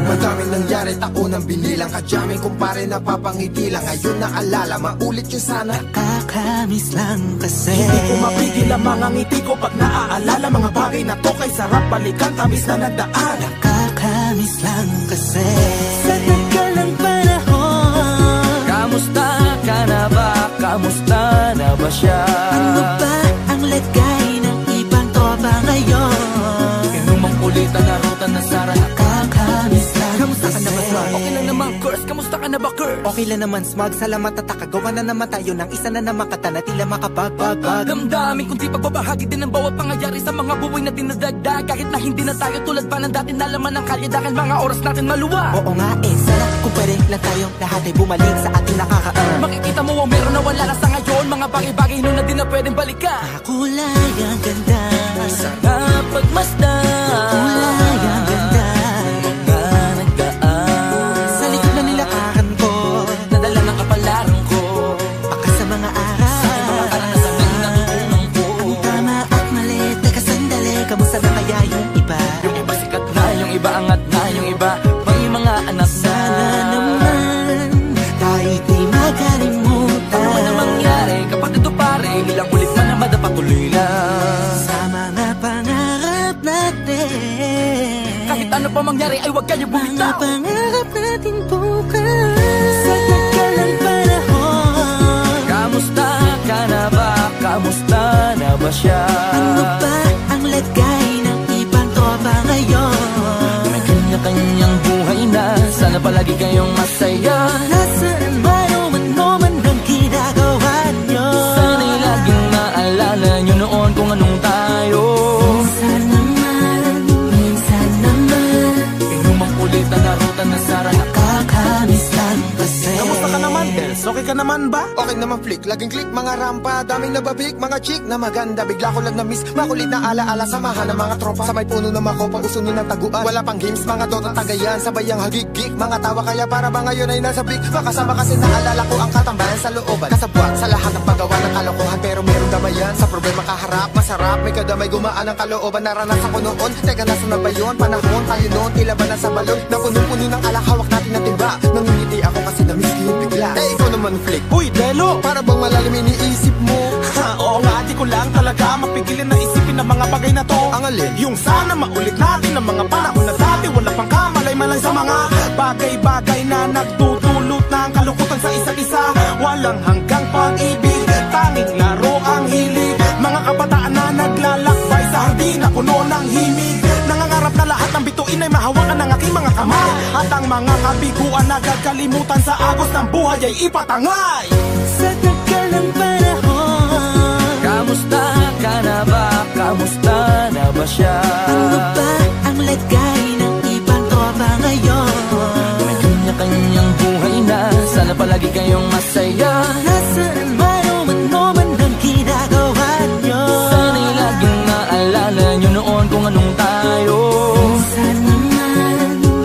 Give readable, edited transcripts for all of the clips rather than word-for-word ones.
Madaming nangyari, taunang binilang, kadyaming kumpare napapangiti lang. Ngayon naalala, maulit yung sana. Nakakamiss lang kasi hindi ko mapigil ang mga ngiti ko pag naaalala. Mga bagay na to kay sarap balikan, tamis na nagdaan. Nakakamiss lang kasi sa tagal ng panahon. Kamusta ka na ba? Kamusta na ba siya? Ano ba ang lagay ng ibang tropa ngayon? Inumang kulitan na ruta na sara. Nakakamiss lang. Kamusta ka na ba, Smug? Okay lang naman, Curse. Kamusta ka na ba, Curse? Okay lang naman, Smug. Salamat at takagawa na naman tayo ng isa na naman kata na tila makapagbag. Damdamin kundi pagbabahagi din ng bawat pangyayari sa mga buhay na dinadagdag. Kahit na hindi na tayo tulad pa ng dati na laman ng kalye dahil mga oras natin maluwag. Oo nga sana kung pwede lang tayong lahat ay bumalik sa ating nakakaan. Makikita mo ang meron na wala na sa ngayon. Mga bagay-bagay noon na di na pwedeng balikan. Kulay ang ganda, sana pagmasdan. kulay ang ganda. Mga nagdaan Sa likod na nilakaran ko, nadala ng kapalaran ko. baka sa mga araw, Sa aking mga karanasan na natutunan ko. Ang tama at mali, teka sandali, kamusta na kaya yung iba? Yung iba sikat na, yung iba angat na, yung iba may mga anak na. Sana naman tayo di makalimutan. Ano man ang mangyari, kapatid o pare, ilang ulit man na madapatuloy lang. Sa mga pangarap natin, Kahit ano pa mangyari ay huwag kayo mga bumitaw. pangarap natin bukas. Sa tagal ng panahon. Kamusta ka na ba? Kamusta na ba siya? Ano ba ang lagay ng ibang tropa ngayon? May kanya-kanyang buhay na, sana palagi kayong masaya. Nasaan man o ano man ang ginagawa nyo? Sana'y laging maalala nyo noon kung anong tayo. Minsan naman Inumang kulitan na ruta na sara. nakakamiss lang kasi. kamusta ka naman, Dels? Okay ka naman ba? Okay naman flick, laging click, mga rampa, daming nababik, mga chick na maganda. Bigla ko lang na-miss, makulit na alaala, samahan ng mga tropa. Sa may puno na makopa, uso nun ng taguan. Wala pang games, mga dota tagayan, sabay ang hagig-gig. Mga tawa kaya para ba ngayon ay nasa big. Makasama kasi naalala ko ang katambayan sa looban. Kasabwat sa lahat ng paggawa ng kalokohan, pero meron damayan. Sa problema kaharap, masarap, may kadamay gumaan ang kalooban. Naranasan ko noon, teka nasa na ba yun? Panahon tayo noon, tila ba nasa balon? Napuno-puno ng alak, hawak natin ng timba. Nangingiti ako kasi na-miss ko yung bigla. Eh ikaw naman flick, Uy, Delo! para bang malalim iniisip mo? Oo nga, di ko lang talaga mapigilin na isipin ang mga bagay na to. Ang alin? Yung sana maulit natin ang mga panahon na dati. Wala pang kamalay-malay sa mga bagay-bagay na nagdudulot ng kalungkutan sa isa't isa. Walang hanggang pag-ibig, tanging laro ang hilig. Mga kabataan na naglalakbay sa hardin na puno ng himig. Nangangarap na lahat ng bituin ay mahawakan ng aking mga kamay. At ang mga kabiguan na gagalimutan sa agos ng buhay ay ipatangay. Sa tagal ng panahon. Kamusta ka na ba? Kamusta na ba siya? Ano ba ang lagay ng ibang tropa ngayon? May kanya-kanyang buhay na, sana palagi kayong masaya. Nasaan man o ano man ang ginagawa nyo? Sana'y laging maalala nyo noon kung anong tayo.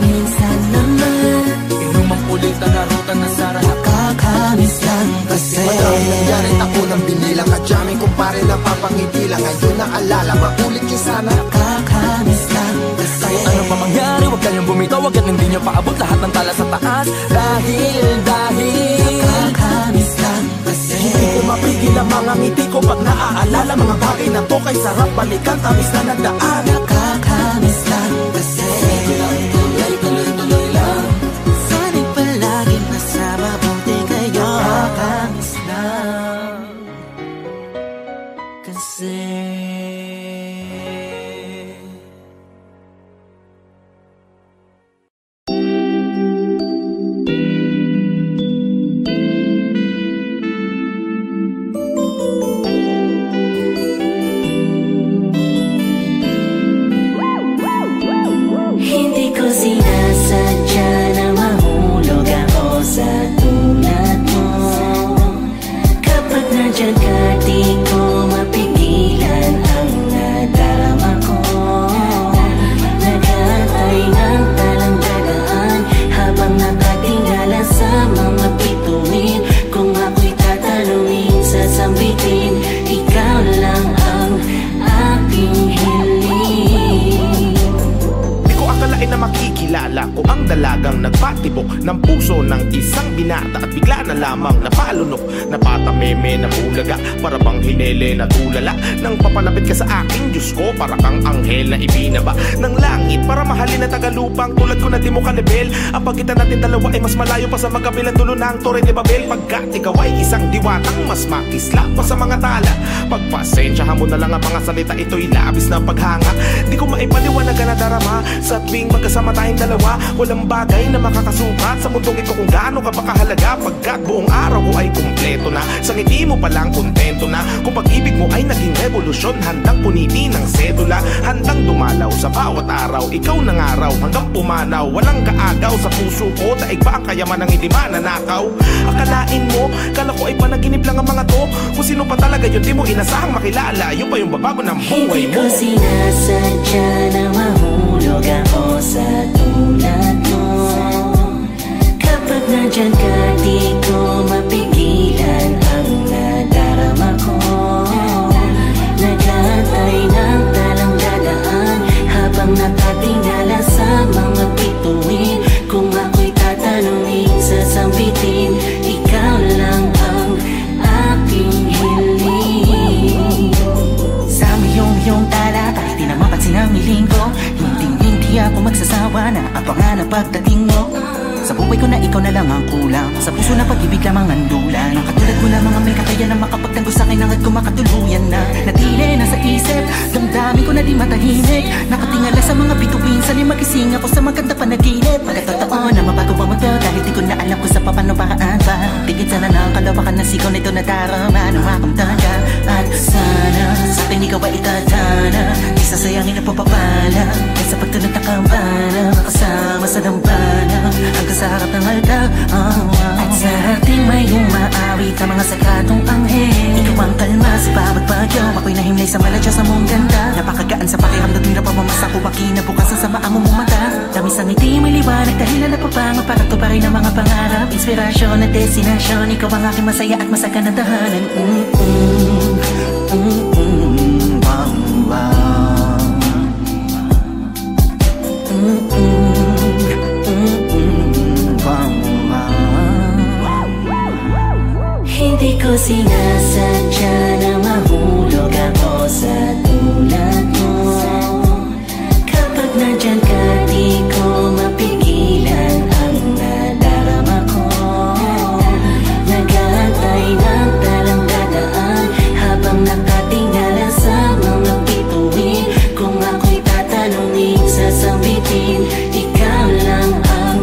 Minsan naman Inumang kulitan na ruta na sara. nakakamiss lang kasi. Madaming nangyari, taunang binilang, kadyaming kumpare napapangiti lang. Ngayon naalala, maulit yung sana. Nakakamiss lang kasi. Kahit ano pa mangyari, huwag kayong bumitaw. Hanggat hindi nyo paabot lahat ng tala sa taas. Dahil Nakakamiss lang kasi. Hindi ko mapigil ang mga ngiti ko pag naaalala. Mga bagay na to kay sarap balikan, tamis na nagdaan. Nakakamiss lang kasi. tuloy-tuloy lang. Sana'y palaging nasa mabuti kayo. Nakakamiss lang kasi. isang binata at bigla na lamang napalunok. Napatameme na bulaga, para bang hinele na tulala. Nang papalapit ka sa aking Diyos ko, para kang anghel na ibinaba ng langit, para mahalin na tagalupang tulad ko na di mo kalibel. Ang pagitan natin dalawa ay mas malayo pa sa magkabilang dulo ng Torre de Babel. Pagkat ikaw ay isang diwatang mas makisla pa sa mga tala. Pagpasensyahan mo na lang ang mga salita, ito'y labis na paghanga. Di ko maipaliwanag na darama sa tuwing magkasama tayong dalawa. Walang bagay na makakasukat sa mundong ito kung gaano ka pa kahalaga. Pagkat buong araw ko ay kumpleto na, sa ngiti mo palang kontento na. Kung pag-ibig mo ay naging revolusyon, handang punitin ng sedula, handang dumalaw sa bawat araw. Ikaw ng araw hanggang pumanaw, walang kaagaw sa puso ko. Daig pa ang kayaman ng hindi mananakaw. Akalain mo, kala ko ay panaginip lang ang mga to. Kung sino pa talaga yun, di mo inasahang makilala. Yun pa yung babago ng buhay mo. Hindi ko sinasadya na mahulog ako sa tulad mo. Kapag nandyan ka, di ko mapigilan ang nadarama ko. Nag-aantay ng talang dadaan habang nakatingala sa mga bituin. Kung ako'y tatanungin, sasambitin, ikaw lang ang aking hiling. Sa miyong tala, kahit di na mapansin ang hiling ko, hindi ako magsasawa na abangan ang pagdating mo. Sa buhay ko na ikaw na lang ang kulang, sa puso na pag-ibig lamang ang dulan. Ang katulad ko lamang ang may kakaya na makapagtanggol sa akin hangad ko makatuluyan na. Natili na sa isip, damdamin ko na di matahimik. Nakatingala sa mga bituin, sana'y magising ako sa maganda panaginip. Pagkatotoo na mabago ang mundo, dahil di ko na alam kung sa paano paraan pa. Tingin sana ng kalawakan na sigaw nito na darama nung makamtan ka. At sana sa akin ikaw ay itatana, di sasayangin na papapala. At sa pagtunod ng kampana, makasama sa dambana hanggang sa harap ng altar. At sa ating may umaawit ang mga sakatong anghel. Ikaw ang kalma sa bawat bagyo, ako'y nahimlay sa maladya sa mong ganda. Napakagaan sa pakiramdam, di na pamamasa ko makinabukasan sa maamo mong mata. Tamis ang ngiti, may liwanag, dahilan na papanga para to pa rin ang mga pangarap. Inspirasyon at destinasyon, ikaw ang aking masaya at masagan na tahanan. Hindi ko sinasadya na mahulog ako sa tulad mo. Kapag nandyan ka, di ko mapigilan ang nadarama ko. Nag-aantay ng talang dadaan habang nakatingala sa mga bituin. Kung ako'y tatanungin, sasambitin, ikaw lang ang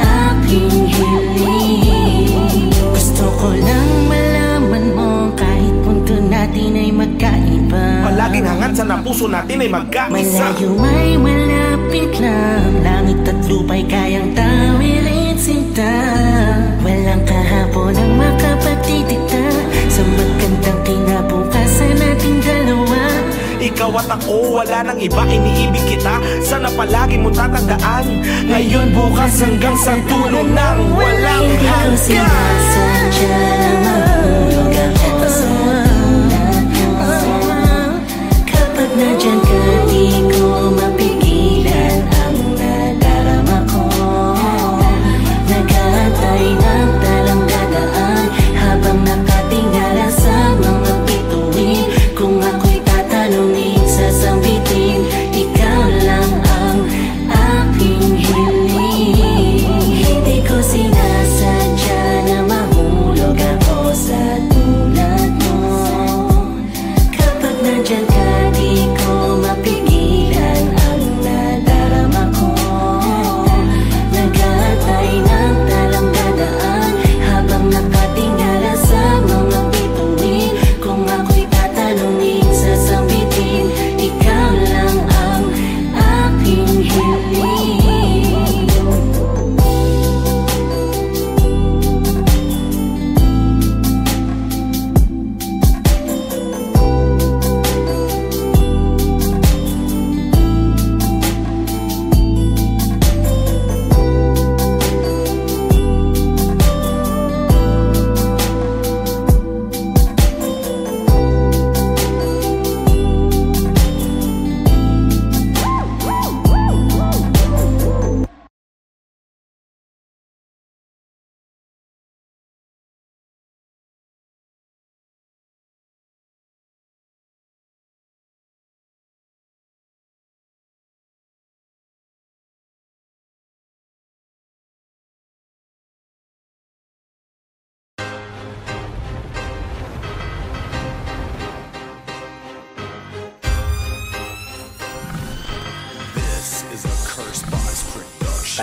aking hiling. Gusto ko lang malaman mo, kahit punto natin ay magkaiba. Palaging hangad sa puso natin ay magkaisa. Malayo may malapit lang, langit at lupa'y kayang tawirin sinta. Walang kahapon ang makapagtitikta sa magandang kinabukasan nating dalawa. Ikaw at ako, wala nang iba, iniibig kita. Sana palagi mo tatandaan, ngayon, bukas, hanggang sa dulo ng walang Hindi ko sinasadya na mahulog ako sa tulad mo. Kapag nandyan ka, di ko mapigilan ang nadarama ko. Nag-aantay ng talang dadaan habang nakatingala sa mga bituin. Kung ako'y tatanungin, sasambitin, ikaw lang ang aking hiling. Hindi ko sinasadya na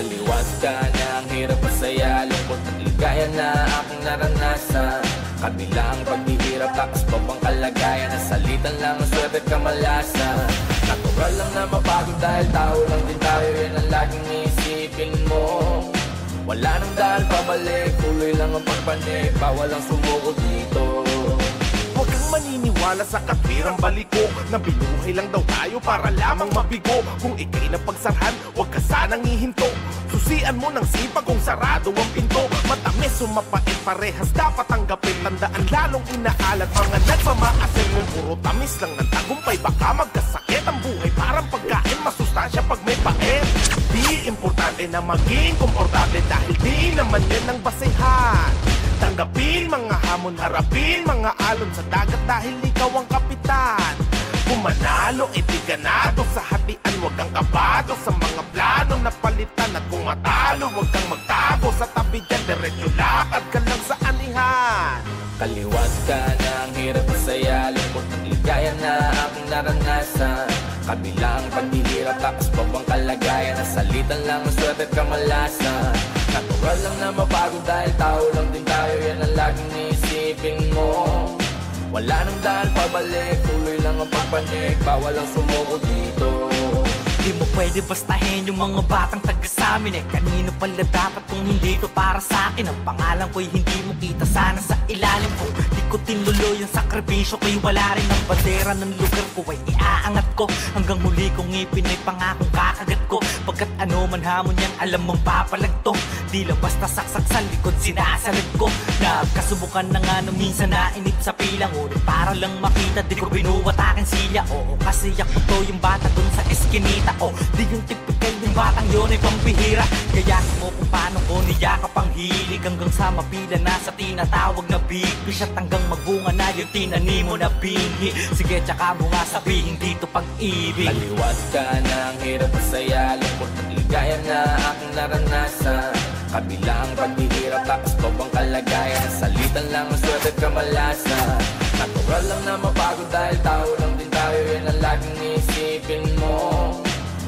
Kaliwat ka na ang hirap at saya, lungkot at ligaya na aking naranasan. Kabilang paghihirap, takas pa bang kalagayan, nasalitan lang ang swerte at kamalasan. Natural lang na mapagod dahil tao lang din tayo, yan ang laging iisipin mo. Wala nang dahil pabalik, tuloy lang ang pagpanik, bawal ang sumuko dito. Huwag kang maniniwala sa katwirang baliko na binuhay lang daw tayo para lamang mabigo. Kung ikay napagsarhan, huwag ka sanang ihinto. Susian mo ng sipag kung sarado ang pinto. Matamis o mapait, parehas dapat tanggapin. Tandaan lalong inaalat mga nagmamaasin. Kung puro tamis lang ng tagumpay, baka magkasakit ang buhay. Parang pagkain, masustansya pag may pait. Di importante na maging komportable dahil di naman yan ang basehan. Tanggapin mga hamon, harapin mga alon sa dagat dahil ikaw ang kapitan. Kung manalo, edi ganado sa hatian, huwag kang kabado sa mga plano na palitan. At kung matalo, huwag kang magtago sa tabi dyan, diretso lakad ka lang sa anihan. Kaliwat ka na ang hirap at saya, lungkot at ligaya na aking naranasan. Kabilang paghihirap, takas pa bang kalagayan, nasalitan lang ang swerte at kamalasan. Natural lang na mapagod dahil tao lang din tayo, yan ang laging iisipin mo. Wala nang dahil pabalik, tuloy lang ang pagpanik, bawal ang sumuko dito. Di mo pwede bastahin yung mga batang taga samin. Kanino pala dapat kung hindi to para sa akin? Ang pangalan ko'y hindi mo kita sana sa ilalim ko. Di ko tinuloy ang sakripisyo ko'y wala rin ang bandera ng lugar ko ay iaangat ko. Hanggang huli kong ipinay pangakong kakagat ko. Pagkat ano man hamon yan, alam mong papalag to. Di lang basta saksak sa likod, sinasalag ko. Nagkasubukan na nga nung minsan nainip sa pilang. Ngunit para lang makita, di ko binuwat aking silya. Oo, kasi ako to yung bata dun sa eskinita. O, di yung typical yung batang yun ay pambihira. Kayasin mo kung paano ko niyakap ang hilig. Hanggang sa mapila na sa tinatawag na big fish. At hanggang magbunga na yung tinanim mo na binhi. Sige, tsaka mo nga sabihin dito pag-ibig. Kaliwat ka na ang hirap at saya, lungkot at ligaya na aking naranasan. Kabilang paghihirap, takas pa bang kalagayan, nasalitan lang ang swerte at kamalasan. Natural lang na mapagod dahil tao lang din tayo, yan ang laging iisipin mo.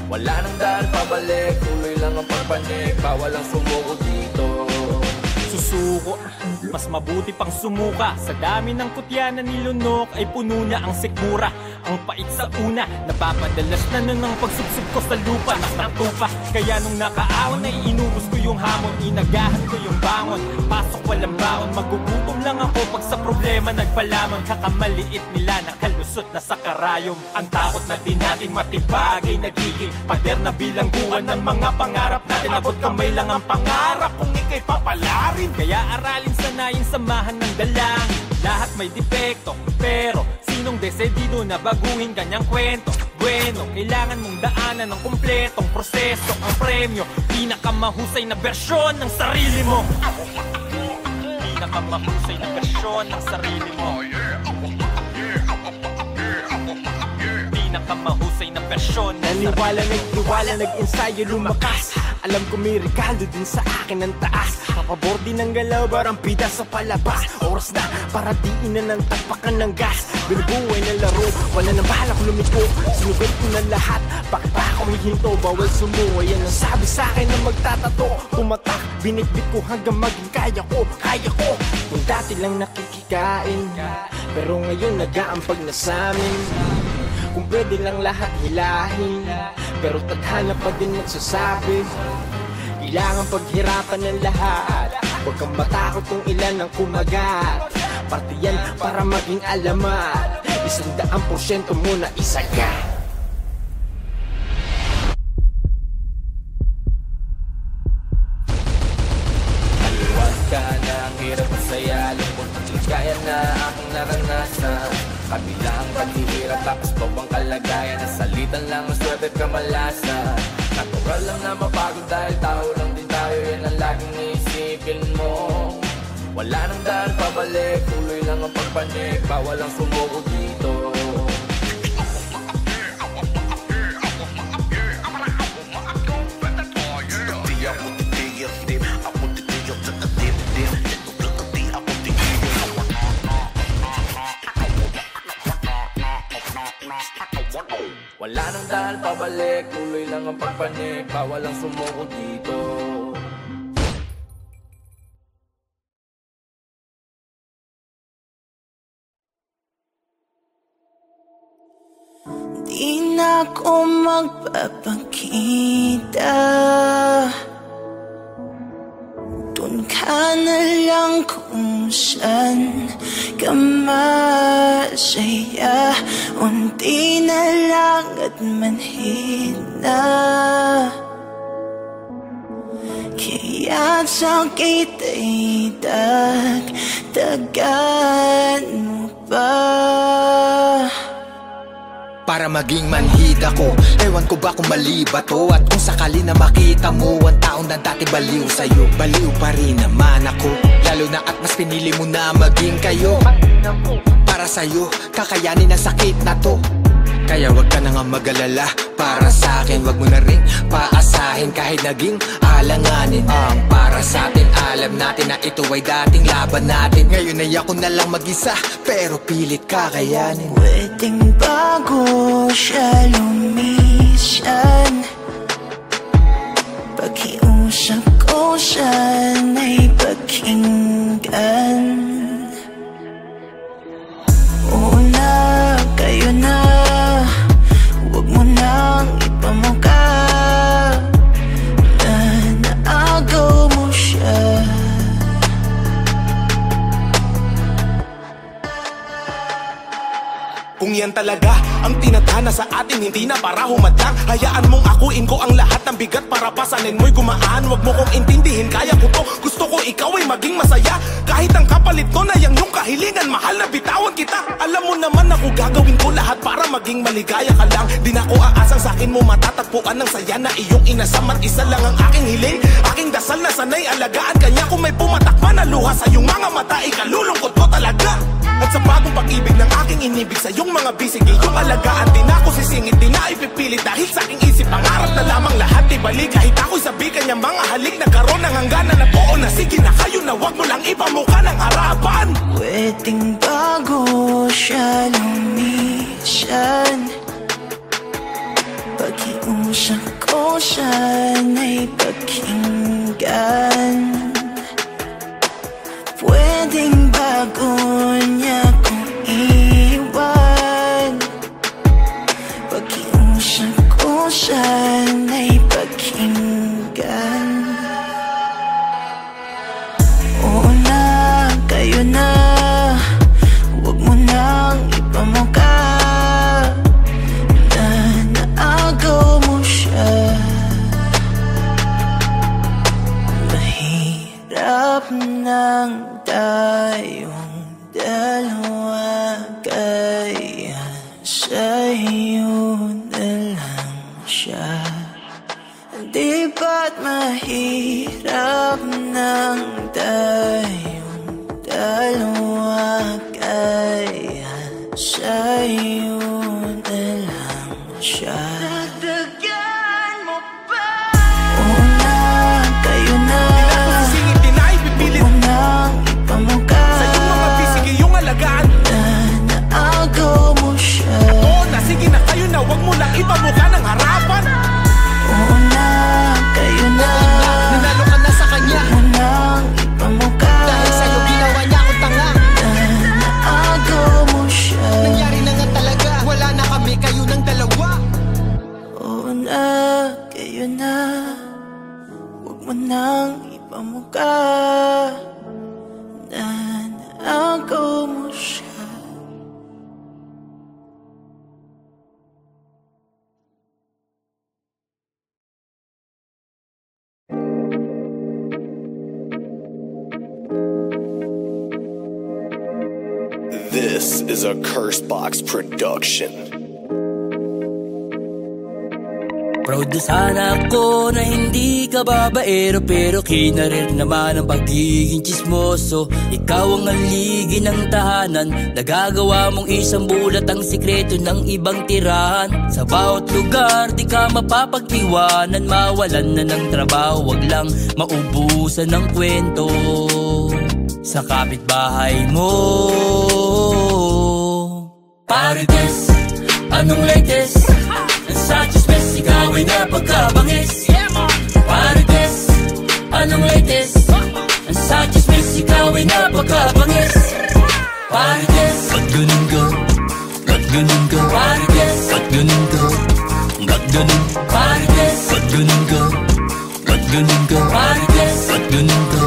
Wala nang dahil pabalik, tuloy lang ang pagpanik, bawal ang sumuko dito. Susuko, mas mabuti pang sumuka. Sa dami ng kutya na nilunok ay puno niya ang sikmura. Ang pait sa una, napapadalas na nun ang pagsubsob ko sa lupa. Nakatupa, kaya nung nakaawan ay inubos ko yung hamon. Inagahan ko yung bangon, pasok walang baon. Magugutom lang ako pag sa problema nagpalamon. Kakamaliit nila nakalusot na sa karayom. Ang takot na din natin matibag ay nagiging pader na bilangguan ng mga pangarap natin. Abot kamay lang ang pangarap kung ikay papalarin. Kaya aralin, sanayin, samahan ng dalangin. Lahat may depekto, pero sinong desedido na baguhin kanyang kwento? Bueno, kailangan mong daanan ng kumpletong proseso. Ang premyo, pinakamahusay na bersyon ng sarili mo. Pinakamahusay na bersyon ng sarili mo. Pinakamahusay na bersyon. Naniwala, nagtiwala, nag-ensayo, lumakas. Alam ko may regalo din sa akin ng taas. Kapabor din ng galaw, barang pida sa palabas. Oras na para diin na ng takpakan ng gas. Binubuhay na laro, wala nang balak lumiko. Sinugod ko na lahat, bakit pa ako may hinto? Bawal sumuha, yan ang sabi sa akin na magtatato. Tumatak, binitbit ko hanggang maging kaya ko. Kung dati lang nakikikain, pero ngayon nag-aampag na sa'min. Kung pwede lang lahat hilahin, pero tadhana pa din nagsasabi. Kailangan paghirapan ng lahat. Huwag kang matakot kung ilan ang kumagat. Parte yan para maging alamat. 100% mo na isagat. Kaliwat ka na ang hirap at saya, lungkot at ligaya na aking naranasan. Kabilang paghihirap, takas pa bang kalagayan, nasalitan lang ang swerte at kamalasan. Natural lang na mapagod dahil tao lang din tayo, yan ang laging iisipin mo. Wala nang dahil pabalik, tuloy lang ang pagpanik, bawal ang sumuko dito. Wala nang dahil pabalik, tuloy lang ang pagpanik, bawal ang sumuko dito. di na ako magpapakita. Doon ka na lang kung saan ka masaya. Unti na lang at manhid na. Kaya't sakit ay dagdagan mo pa. Para maging manhid ako, ewan ko ba kung mali ba to? At kung sakali na makita mo ang taong na dati baliw sa'yo, baliw pa rin naman ako. Lalo na at mas pinili mo na maging kayo. Para sa'yo, kakayanin ang sakit na to. Kaya wag ka na nga mag-alala para sa'kin. Wag mo na rin paasahin kahit naging alanganin. Ang para sa'tin, alam natin na ito ay dating laban natin. Ngayon ay ako na lang mag-isa, pero pilit kakayanin. Pwedeng bago siya lumisan, pakiusap ko sana'y pakinggan. Oo na, kayo na, huwag mo nang ipamukha na naagaw mo siya. Kung yan talaga ang tinadhana sa atin, hindi na para humadlang. Hayaan mong akuin ko ang lahat ng bigat para pasanin mo'y gumaan. Huwag mo kong intindihin, kaya ko to. Gusto ko ikaw ay maging masaya. Kahit ang kapalit ko na yung kahilingan, mahal na bitawan kita. Alam mo naman ako gagawin ko lahat para maging maligaya ka lang. Di na ko aasang sa'kin mo matatagpuan ng saya na iyong inasam. At isa lang ang aking hiling, aking dasal na sanay alagaan kanya. Kung may pumatakma na luha sa iyong mga mata, ikalulungkot ko talaga. At sa bagong pag-ibig ng aking inibig sa iyong mga bisig, iyong alagaan din ako sisingit, di na ipipilit. Dahil sa aking isip, pangarap na lamang lahat ibalik. Kahit ako'y sabi kanya mga halik, nagkaroon ng hangganan na oo na sige na kayo na wag mo lang ipamukha ng harapan. Pwedeng bago siya lumisan, pakiusap ko sana'y pakinggan. Pwedeng bago niya kong iwan, pakiusap ko sana'y pakinggan. Oo na, kayo na, huwag mo nang ipamukha na naagaw mo siya. Mahirap nang tayong dalawa, kaya sa'yo na lang siya. Di ba't mahirap nang tayong dalawa, kaya sa'yo na lang siya. Dagdagan mo pa. Oo na, kayo na, Sisingit din na ipipilit, huwag mo nang ipamukha sa iyong mga bisig, iyong alagaan. na naagaw mo siya. Oo na sige na kayo na wag mo lang ipamukha ng harapan. Oo na, kayo na, Nanalo ka na sa kanya, huwag mo nang ipamukha dahil sa'yo ginawa niya akong tanga. na naagaw mo siya. Nangyari na nga talaga, wala na kami, kayo ng dalawa. Oo na, kayo na, huwag mo nang ipamukha na naagaw mo siya. This is a Cursebox production. Proud na sana ako na hindi ka babaero, pero kinarir naman ang pagiging chismoso. Ikaw ang haligi ng tahanan, nagagawa mong isang bulat ang sikreto ng ibang tirahan. Sa bawat lugar di ka mapapag-iwanan, mawalan na ng trabaho, wag lang maubusan ng kwento. Sa kapitbahay mo, Parites, anong latest? Sa chismes, ikaw ay napagkabangis. Parites, anong latest? Sa chismes, ikaw ay napagkabangis. Parites, ba't ganun ka? Ba't ganun ka? Parites, ba't ganun ganun ka? Marites, ba't ganun ka?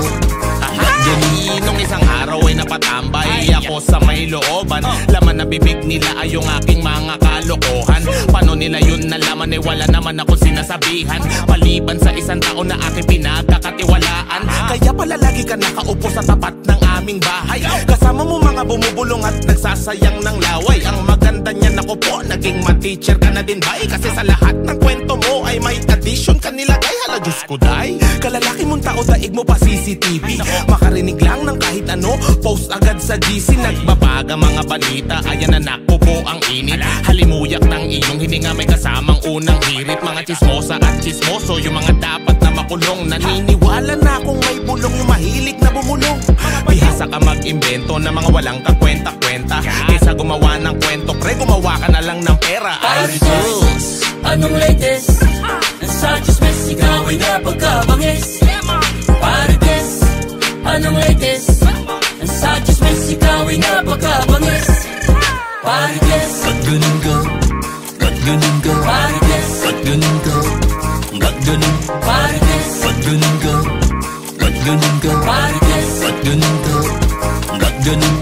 Nung isang araw ay napatambay ako sa may looban. Laman na bibig nila ay yung aking mga kalokohan. Paano nila yun nalaman ay wala naman akong sinasabihan. Paliban sa isang taon na aking pinagkakatiwalaan. Kaya pala lagi ka nakaupo sa tapat ng aming bahay. Kasama mo mga bumubulong at nagsasayang ng laway. Ang maganda niyan ako po, naging ma-teacher ka na din ba? Kasi sa lahat ng kwento mo ay may addition ka nilagay. Hala Diyos ko day, kalalaki mong tao daig mo pa CCTV. Makarinig lang ng kahit ano, post agad sa GC. Nagbabaga mga balita, ayan na naku po ang init. Halimuyak ng iyong hininga may kasamang unang hirit. Mga chismosa at chismoso, yung mga dapat na makulong. Naniniwala na akong may bulong, yung mahilig na bumulong. Bihasa ka mag-imbento na mga walang kakwenta-kwenta. Kaysa gumawa ng kwento, pre, gumawa ka na lang ng pera. Ay sus, anong latest? Nasa chismes, ikaw ay napagkabangis. Marites, anong latest? Nasa chismes, ikaw ay napagkabangis. Marites, ba't ganun ka? Ba't ganun ka? Marites, ba't ganun ka? Ba't ganun? Marites, ba't ganun ka? Ba't ganun ka? Marites, ba't ganun ka? Ba't ganun?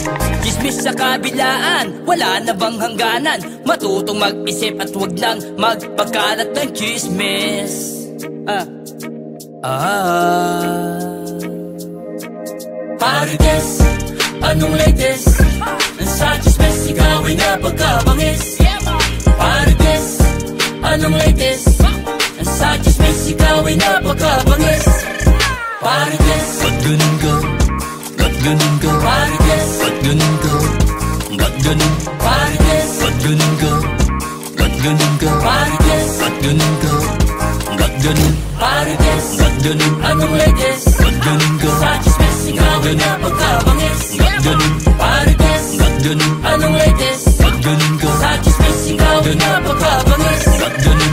Chismis sa kabilaan, wala na bang hangganan? Matutong mag-isip at wag nang magpagkalat ng chismis. Marites, anong latest? Nasa chismis, ikaw ay napagkabangis. Marites, anong latest? Nasa chismis, ikaw ay napagkabangis. Marites, ba't ganun ka? Ba't ganun ka? Marites, ba't ganun ka? Ba't ganun? Marites, ba't ganun ka? Ba't ganun ka? Marites, ba't ganun ka? Ba't ganun? Marites, ba't ganun? Anong latest? Ba't ganun ka? Sa chismis, ikaw ay napagkabangis. Ba't ganun? Marites, ba't ganun? Anong latest? Ba't ganun ka? Sa chismis, ikaw ay napagkabangis. Ba't ganun?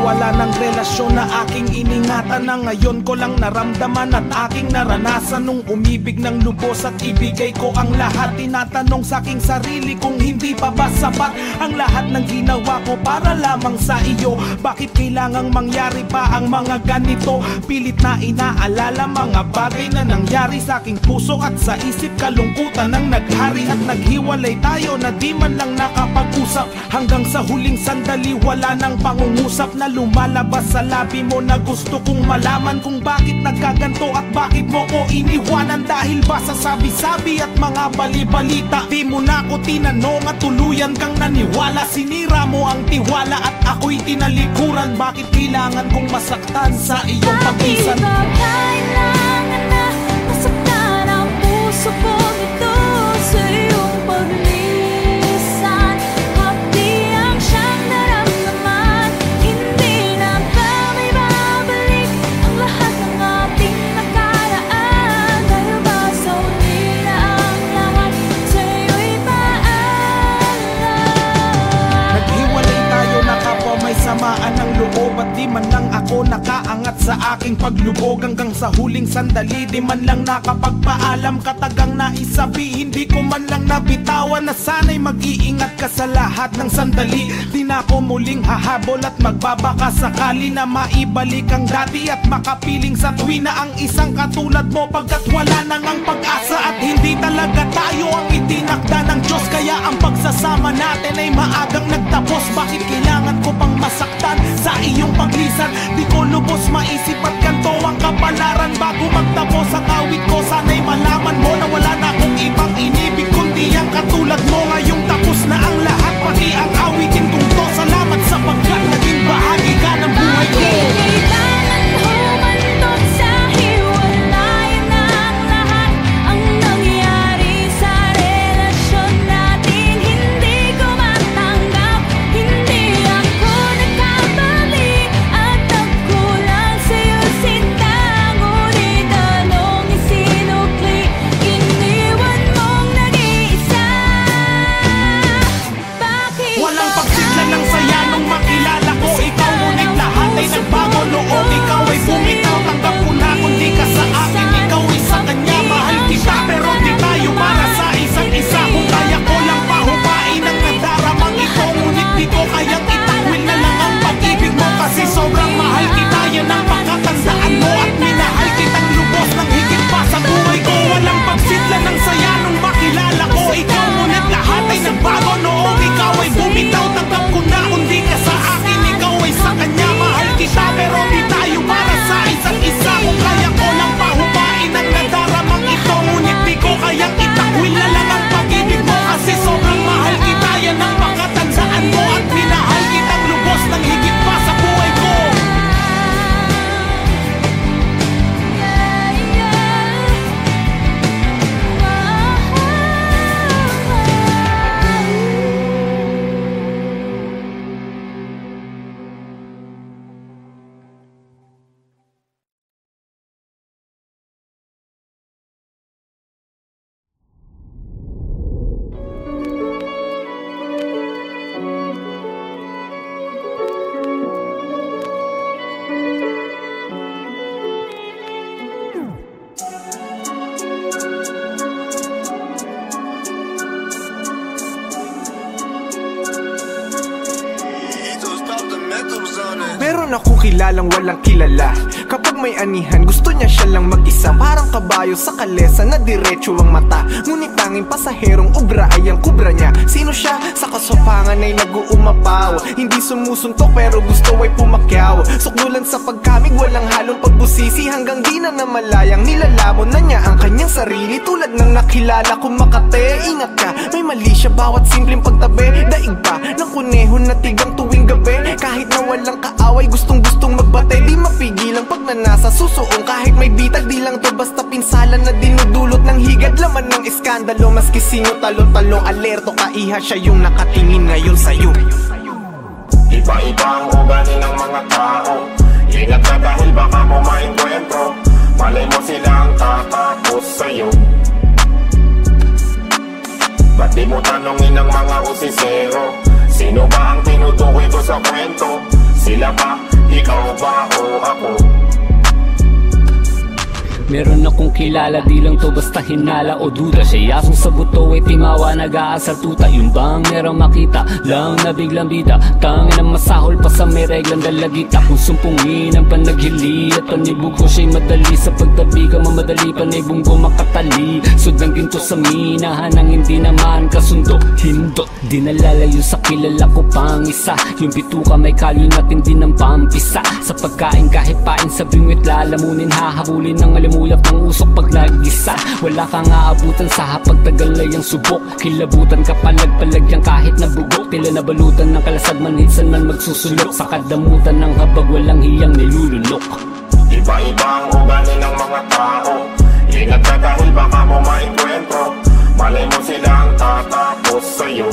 Wala ng relasyon na aking iningatan na ngayon ko lang naramdaman at aking naranasan nung umibig ng lubos at ibigay ko ang lahat. Tinatanong sa aking sarili kung hindi pa ba sapat ang lahat ng ginawa ko para lamang sa iyo. Bakit kailangang mangyari pa ang mga ganito? Pilit na inaalala mga bagay na nangyari sa aking puso at sa isip. Kalungkutan ang naghari at naghiwalay tayo na di man lang nakapag-usap. Hanggang sa huling sandali wala nang pangungusap na lumalabas sa labi mo na gusto kong malaman kung bakit nagkaganto at bakit mo ko iniwanan. Dahil ba sa sabi-sabi at mga bali-balita, di mo na ko tinanong at tuluyan kang naniwala. Sinira mo ang tiwala at ako'y tinalikuran. Bakit kailangan kong masaktan sa iyong pagisan? Bakit ba kailangan na masaktan ang puso ko ito sa iyong paglisan? Hapdi ang siyang naramdaman, hindi na ba may babalik ang lahat ng ating nakaraan? Dahil ba sa uli na ang lahat sa'yo'y paalam? Naghiwalay tayo na kapwa may samaan ng loob at di man lang ako nakaangat umangat sa aking paglubog hanggang sa huling sandali. Di man lang nakapagpaalam, katagang naisabi. Hindi ko man lang nabitawan na sana'y mag-iingat ka sa lahat ng sandali. Di na ako muling hahabol at magbabaka sakali na maibalik ang dati at makapiling sa tuwina ang isang katulad mo, pagkat wala nang ang pag-asa at hindi talaga tayo ang itinakda ng Diyos. Kaya ang pagsasama natin ay maagang nagtapos. Bakit kailangan ko pang masaktan sa iyong paglisan? Di ko lubos maisip at kanto ang kapalaran bago magtapos ang awit ko. Sana'y malaman mo na wala na akong ibang inibig kundi ang katulad mo. Ngayong tapos na ang lahat, pati ang awitin kong to. Salamat sapagkat naging bahagi ka ng buhay ko. Kailangan humantong sa hiwalayan ng lahat ang nangyari sa relasyon natin. Hindi ko matanggap, hindi ako nagkamali at nagkulang sa'yo sinta. Ngunit anong isinukli, iniwan mong nag-iisa. Bakit? Walang pagsigla ng saya nung makilala ko ikaw, ngunit lahat ay nagbago noon. Ikaw ay bumitaw, tanggap ko na kundi ka sa akin. Ikaw ay sa kanya, mahal kita pero di tayo para sa isa't isa. Kung kaya ko lang pahupain ang nadaramang ito, ngunit di ko kayang itakwil na lang ang pag-ibig mo. Kasi sobrang mahal kita, yan ang pakatandaan mo. At minahal kitang lubos ng higit pa sa buhay ko. Walang pagsigla ng saya nung makilala ko ikaw, ngunit lahat ay nagbago noon. Ikaw ay bumitaw, tanggap ko na kundi ka sa akin. Ikaw ay sa kanya, mahal kita pero di tayo para sa isa't isa. Kung kaya ko lang pahupain ang nadaramang ito, ngunit di ko kayang itakwil na lang ang pag-ibig mo. Kasi sobrang mahal kita, yan ang pakatandaan mo. At minahal kitang lubos ng higit pa sa buhay ko. Meron akong kilalang walang kilala. Kapag may anihan, gusto niya siya lang mag-isa. Parang kabayo sa kalesa na diretso ang mata. Ngunit tanging pasaherong ubra ay ang kubra niya. Sino siya? Sa kasopangan ay nag-uumapaw. Hindi sumusuntok pero gusto ay pumakyaw. Sukdulan sa pagkamig, walang halong pagbusisi. Hanggang di na namalayang nilalamon na niya ang kanyang sarili. Tulad ng nakilala kong Makate. Ingat ka, may mali siya bawat simpleng pagtabi. Daig pa ng kuneho na tigang tuwing gabi. Kahit na walang kaaway, gustong-gustong magbate. Di mapigilang pag nanasa susuong. Kahit may bitag, di lang to basta pinsala na dinudulot ng higad. Laman ng iskandalo, maski sino talo-talo. Alerto ka, iha siya yung nakatingin ngayon sa'yo. Iba-iba ang ugali ng mga tao. Ingat ka dahil baka mo maengkwentro. Malay mo sila ang tatapos sa'yo. Ba't di mo tanongin ang mga usisero? Sino ba ang tinutukoy ko sa kwento? Sila ba? Ikaw ba o ako? Meron akong kilala, di lang to basta hinala o duda. Siya yasong sa buto ay timawa, nag-aasar tuta. Yun bang merong makita lang na biglang bida? Tangin ang masahol pa sa may reglang dalagita. Kung sumpungin ang panaghili at panibog ko siya'y madali. Sa pagtabi ka mamadali, panibong ko makatali. Sudang ginto sa minahan ang hindi naman kasundo. Hindot, di nalalayo sa kilala ko pang isa. Yung bituka may kalyo natin din ng pampisa. Sa pagkain kahit pain sa bingwit lalamunin, hahabulin ng alimunin. Ulap ng usok pag nag-isa. Wala kang aabutan sa hapag, tagal na yung subok. Kilabutan ka palag-palagyang kahit nabugok. Tila nabalutan ng kalasag, manhitsan man magsusulok. Sa kadamutan ng habag, walang hiyang nilulunok. Iba-iba ang ugali ng mga tao. Ingat ka dahil baka mo maengkwentro. Malay mo sila ang tatapos sa'yo.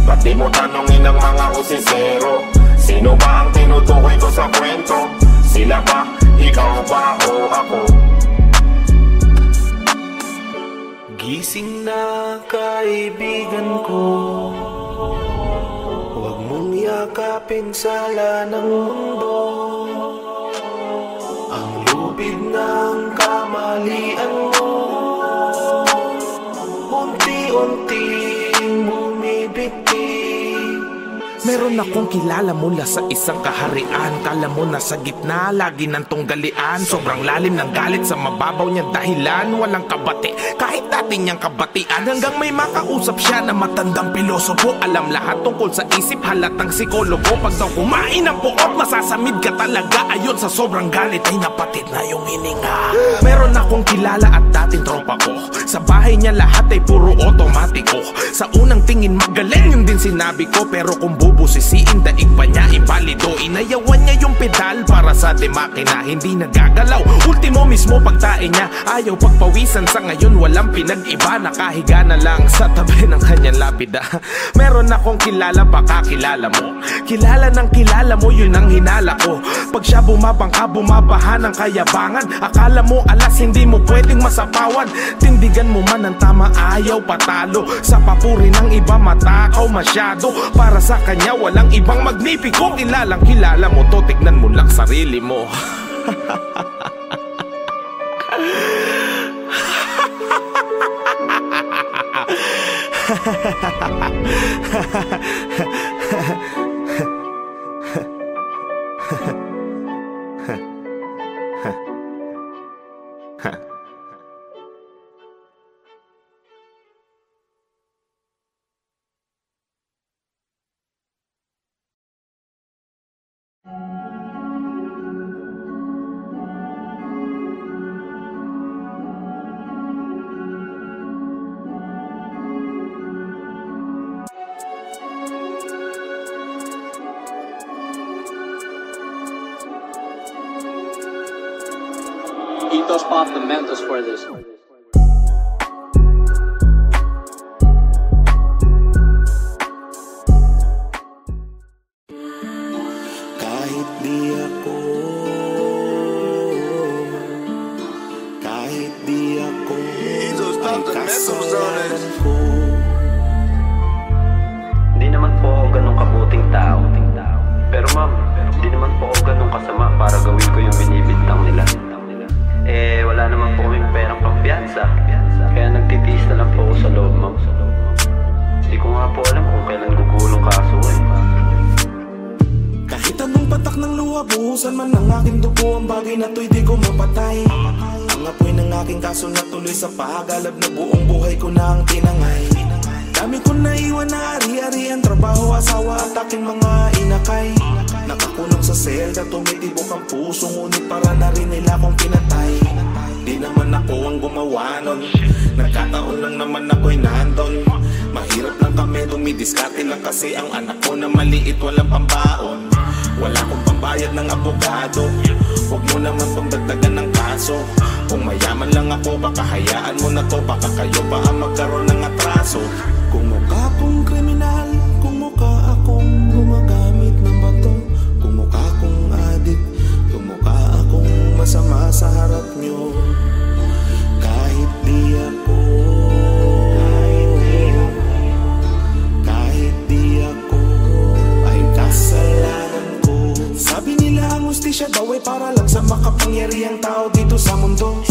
Ba't di mo tanongin ang mga usisero? Sino ba ang tinutukoy ko sa kwento? Sila ba? Ikaw ba o ako? Gising na kaibigan ko, huwag mong pinagkakapinsala ng mundo. Ang lubid ng kamalian mo, unti-unting bumibigti. Meron akong kilala mula sa isang kaharian. Kala mo nasa gitna, lagi ng tunggalian. Sobrang lalim ng galit sa mababaw niyang dahilan. Walang kabati, kahit dati niyang kabatian. Hanggang may makausap siya na matandang pilosopo. Alam lahat tungkol sa isip, halatang psikologo. Pag daw kumain ng puot, masasamid ka talaga. Ayon sa sobrang galit ay napatid na yung hininga. Meron akong kilala at dating tropa ko. Sa bahay niya lahat ay puro otomatiko. Sa unang tingin magaling, yun din sinabi ko. Pero kung bubusisiin, daig pa niya imbalido. Inayawan niya yung pedal para sa makina, hindi nagagalaw. Ultimo mismo pagtae niya, ayaw pagpawisan. Sa ngayon walang pinag-iba, nakahiga na lang sa tabi ng kanyang lapida. Meron akong kilala, baka kilala mo. Kilala ng kilala mo, yun ang hinala ko. Pag siya bumabangka, bumabaha ng kayabangan. Akala mo alas, hindi mo pwedeng masapawan. Tindigan mo man ang tama, ayaw patalo. Sa papuri ng iba, matakaw masyado. Para sa kanya walang ibang magnipiko. Kilalang kilala mo to, tignan mo lang sarili mo. Ethos Pop the Mentos for this. Kahit di ako ay kasalanan ko. Di naman po ako ganun kabuting tao. Pero ma'am, di naman po ako ganun kasama para gawin ko yung binibintang nila. Eh, wala naman po kaming perang pampiyansa. Kaya nagtitiis na lang po ako sa loob, ma'am. Di ko nga po alam kung kailan gugulong kaso eh. Kahit anong patak ng luha, buhusan man ng aking dugo, ang bagay na to'y di ko mapatay. Ang apoy ng aking kaso na tuloy sa paghalab na buong buhay ko na ang tinangay. Dami ko naiwan na ari-arian, trabaho, asawa at aking mga inakay. Nakakulong sa selda, tumitibok ang puso, ngunit para na rin nila akong pinatay. Di naman ako ang gumawa nun, nagkataon lang naman ako'y nandun. Mahirap lang kami, dumidiskarte lang kasi ang anak ko na maliit, walang pambaon. Wala akong pambayad ng abogado, huwag mo naman pong dagdagan ng kaso. Kung mayaman lang ako, baka hayaan mo na to, baka kayo pa ang magkaroon ng atraso. Kung mukha kong kriminal, kung mukha akong gumagamit ng bato, kung mukha kong adik, kung mukha akong masama sa harap nyo. Kahit di ako, kahit di ako ay kasalanan ko. Sabi nila ang hustisya daw ay para lang sa makapangyarihang tao dito sa mundo.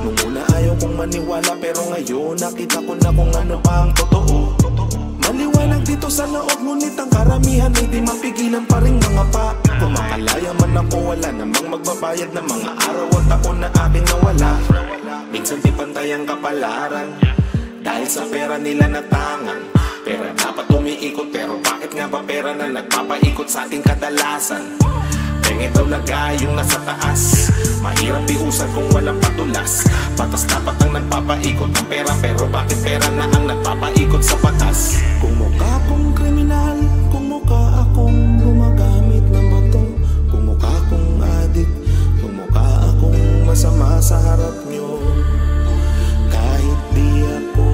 Nung una ayaw kong maniwala, pero ngayon nakita ko na kung ano pa ang totoo. Maliwanag dito sa loob, ngunit ang karamihan ay di mapigilan pa rin mga pa. Kung makalaya man ako, wala namang magbabayad ng mga araw at taon na aking nawala. Minsan di pantay ang kapalaran, dahil sa pera nila natangan. Pera dapat umiikot, pero bakit nga ba pera na nagpapaikot sa ating kadalasan? Penge daw lagay yung nasa taas, mahirap iusad kung walang patulas. Batas dapat ang nagpapaikot ng pera, pero bakit pera na ang nagpapaikot sa batas? Kung mukha akong kriminal, kung mukha akong gumagamit ng bato, kung mukha akong adik, kung mukha akong masama sa harap nyo. Kahit di ako,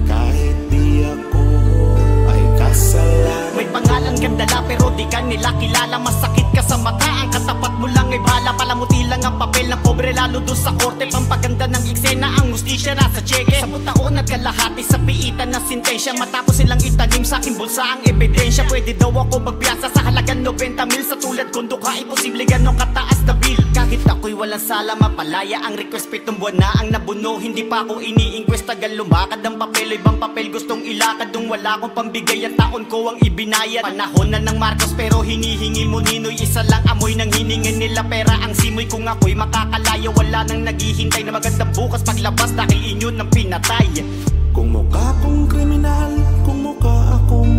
kahit di ako ay kasalanan. May pangalan kang dala pero di ka nila kilala. Masakit ka sa mata, ang tapat mo lang ay bahala. Palamuti lang ang papel ng pobre lalo doon sa korte. Pampaganda ng eksena ang hustisya nasa cheque. 10 taon at kalahati sa piitan ng sintensya. Matapos silang itanim sa aking bulsa ang ebidensya. Pwede daw ako magpiyasa sa halagang 90 mil. Sa tulad kondo ka, imposible ganong kataas na bill. Kahit ako'y walang sala, mapalaya ang request. 7 buwan na ang nabuno, hindi pa ako ini-inquest. Tagal lumakad ang papel, ibang papel gustong ilakad. Nung wala akong pambigay, ang taon ko ang ibinayad. Panahon na ng Marcos pero hinihingi mo ninoy. Isa lang amoy nang hiningin nila pera ang simoy. Kung ako'y makakalaya, wala nang naghihintay na magandang bukas paglabas dahil inyo nang pinatay. Kung mukha kong kriminal, kung mukha akong